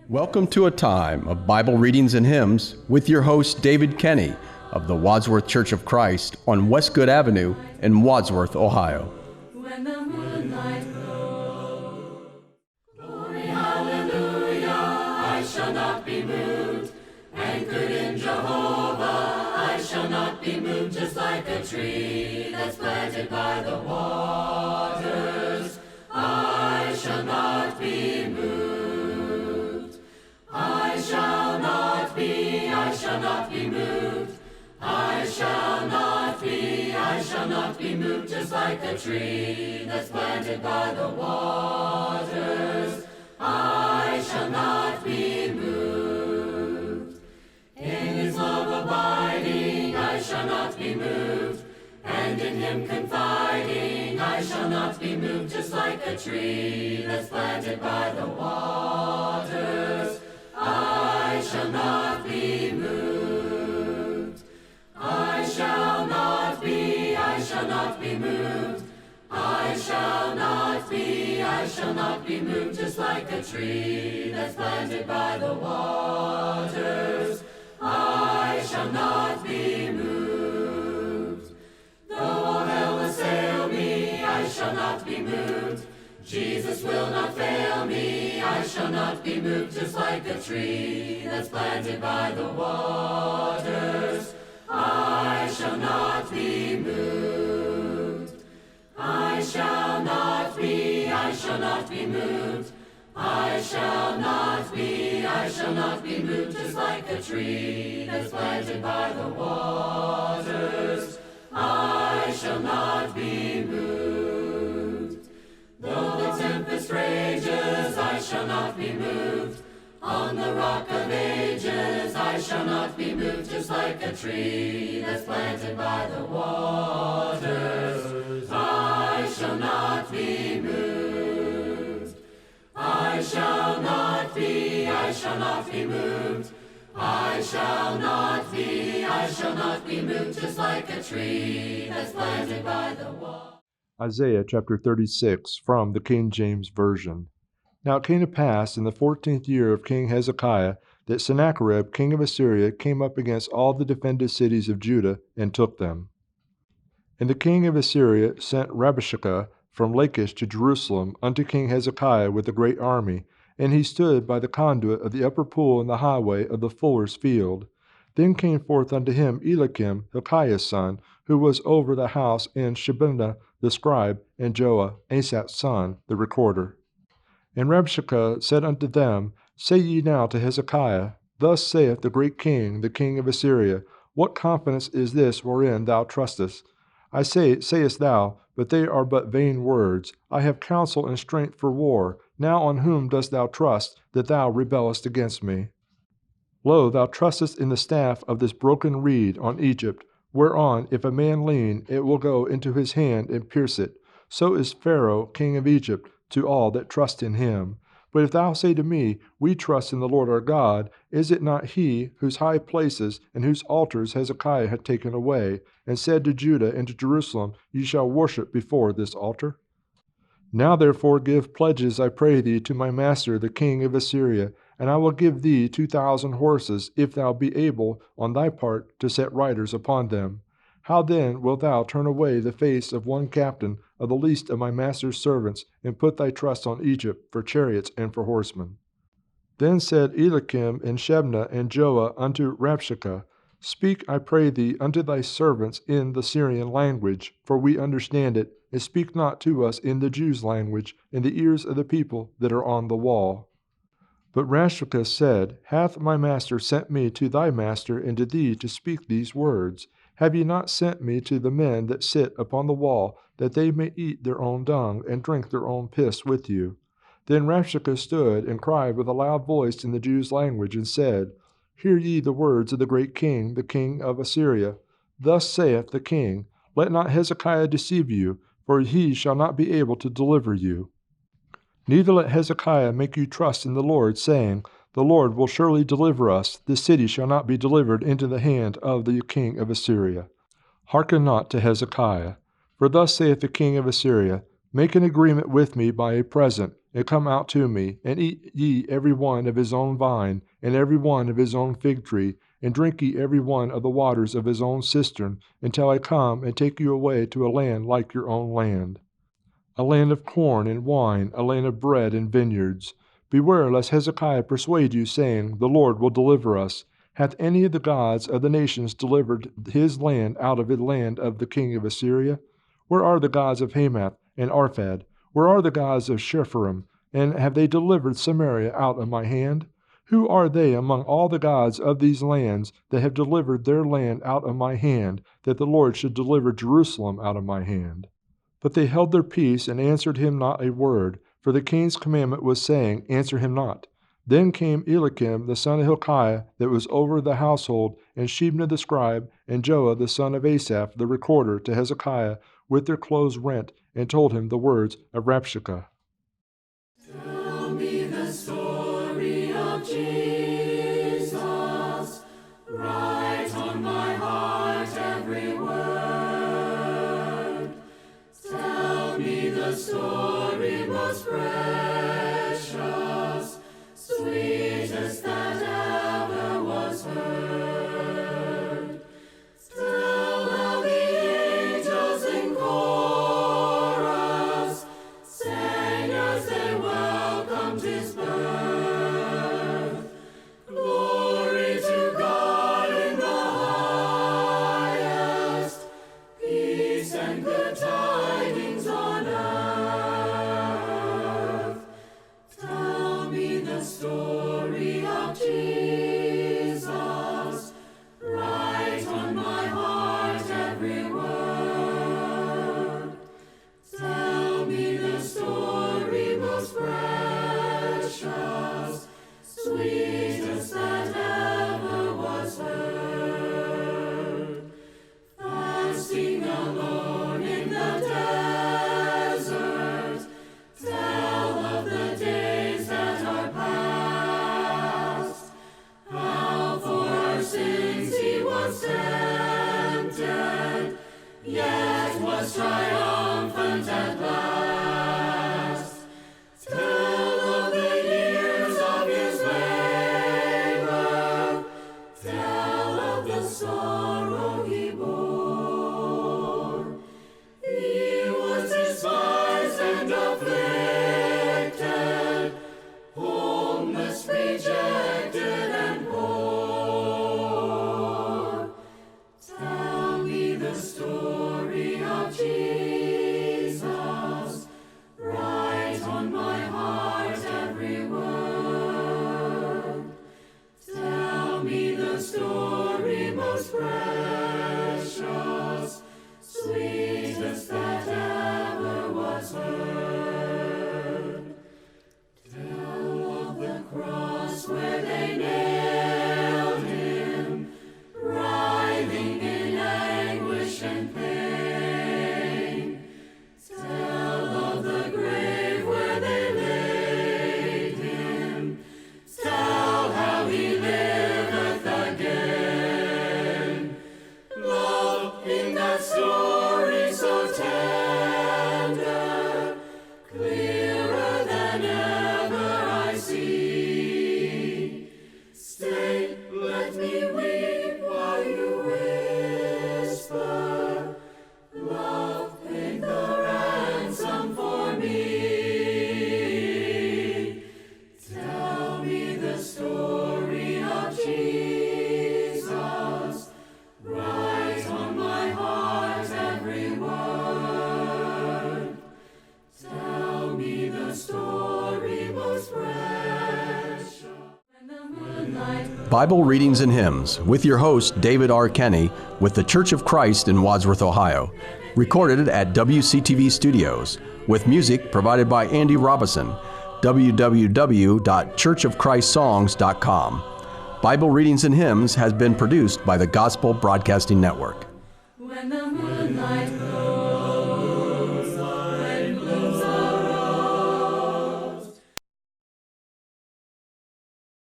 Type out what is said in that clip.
Welcome to a time of Bible readings and hymns with your host David Kenny of the Wadsworth Church of Christ on Westgood Avenue in Wadsworth, Ohio. When the moonlight glows, glory, hallelujah, I shall not be moved. Anchored in Jehovah, I shall not be moved. Just like a tree that's planted by the waters, I shall not be moved. I shall not be moved. I shall not be moved, just like a tree that's planted by the waters. I shall not be moved. In his love abiding, I shall not be moved. And in him confiding, I shall not be moved, just like a tree that's planted by the waters. I shall not be moved. I shall not be moved. I shall not be moved, just like a tree that's planted by the waters. I shall not be moved. Though all hell assail me, I shall not be moved. Jesus will not fail me, I shall not be moved, just like a tree that's planted by the waters. I shall not be moved. I shall not be moved. I shall not be moved, just like a tree that's planted by the waters. I shall not be moved. Though the tempest rages, I shall not be moved. On the rock of ages, I shall not be moved, just like a tree that's planted by the waters. I shall not be moved. I shall not be moved. I shall not be moved, just like a tree that's planted by the waters. Isaiah chapter 36 from the King James Version. Now it came to pass in the 14th year of King Hezekiah that Sennacherib king of Assyria came up against all the defended cities of Judah and took them. And the king of Assyria sent Rabshakeh from Lachish to Jerusalem unto King Hezekiah with a great army, and he stood by the conduit of the upper pool in the highway of the fuller's field. Then came forth unto him Eliakim, Hilkiah's son, who was over the house, and Shebaniah the scribe, and Joah, Asaph's son, the recorder. And Rabshakeh said unto them, Say ye now to Hezekiah, Thus saith the great king, the king of Assyria, What confidence is this wherein thou trustest? I say, sayest thou, but they are but vain words. I have counsel and strength for war. Now on whom dost thou trust, that thou rebellest against me? Lo, thou trustest in the staff of this broken reed on Egypt, whereon if a man lean, it will go into his hand and pierce it. So is Pharaoh king of Egypt to all that trust in him. But if thou say to me, We trust in the Lord our God, is it not he whose high places and whose altars Hezekiah had taken away, and said to Judah and to Jerusalem, Ye shall worship before this altar? Now therefore give pledges, I pray thee, to my master the king of Assyria, and I will give thee 2,000 horses, if thou be able on thy part to set riders upon them. How then wilt thou turn away the face of one captain of the least of my master's servants, and put thy trust on Egypt for chariots and for horsemen? Then said Eliakim and Shebna and Joah unto Rabshakeh, Speak, I pray thee, unto thy servants in the Syrian language, for we understand it, and speak not to us in the Jews' language, in the ears of the people that are on the wall. But Rabshakeh said, Hath my master sent me to thy master and to thee to speak these words? Have ye not sent me to the men that sit upon the wall, that they may eat their own dung and drink their own piss with you? Then Rabshakeh stood and cried with a loud voice in the Jews' language, and said, Hear ye the words of the great king, the king of Assyria. Thus saith the king, Let not Hezekiah deceive you, for he shall not be able to deliver you. Neither let Hezekiah make you trust in the Lord, saying, The Lord will surely deliver us. This city shall not be delivered into the hand of the king of Assyria. Hearken not to Hezekiah. For thus saith the king of Assyria, Make an agreement with me by a present, and come out to me, and eat ye every one of his own vine, and every one of his own fig tree, and drink ye every one of the waters of his own cistern, until I come and take you away to a land like your own land, a land of corn and wine, a land of bread and vineyards. Beware lest Hezekiah persuade you, saying, The Lord will deliver us. Hath any of the gods of the nations delivered his land out of the land of the king of Assyria? Where are the gods of Hamath and Arphad? Where are the gods of Shepharim? And have they delivered Samaria out of my hand? Who are they among all the gods of these lands that have delivered their land out of my hand, that the Lord should deliver Jerusalem out of my hand? But they held their peace and answered him not a word, for the king's commandment was saying, Answer him not. Then came Eliakim the son of Hilkiah, that was over the household, and Shebna the scribe, and Joah the son of Asaph the recorder, to Hezekiah, with their clothes rent, and told him the words of Rabshakeh. Tell me the story of Jesus. Write on my heart every word. Tell me the story most precious, sweetest that ever was heard. Tell how the angels in chorus sang as they welcomed his birth. Glory to God in the highest, peace and good tidings on earth. Tell me the story of Jesus. Write on my heart every word. Tell me the story most precious, sweetest that ever was heard. Fasting alone in the desert, tell of the days that are past, how for our sins he was tempted, yet was triumphant at last. Tell of the years of his labor, tell of the sorrow he bore. He was despised and afflicted, homeless, rejected, and poor. Tell me the story of Jesus. Write on my heart every word. Tell me the story most precious, sweetest that ever was heard. Tell of the cross where they nailed him, writhing in anguish and pain. Tell of the grave where they laid him. Tell how he liveth again. Love in that story so tender, clearer than ever I see. Stay, let me weep while you whisper, love paid the ransom for me. Tell me the story of Jesus. Write on my heart every word. Tell me the story most precious. When the moonlight Bible Readings and Hymns with your host, David R. Kenny, with the Church of Christ in Wadsworth, Ohio. Recorded at WCTV Studios, with music provided by Andy Robison. www.churchofchristssongs.com. Bible Readings and Hymns has been produced by the Gospel Broadcasting Network. when the moonlight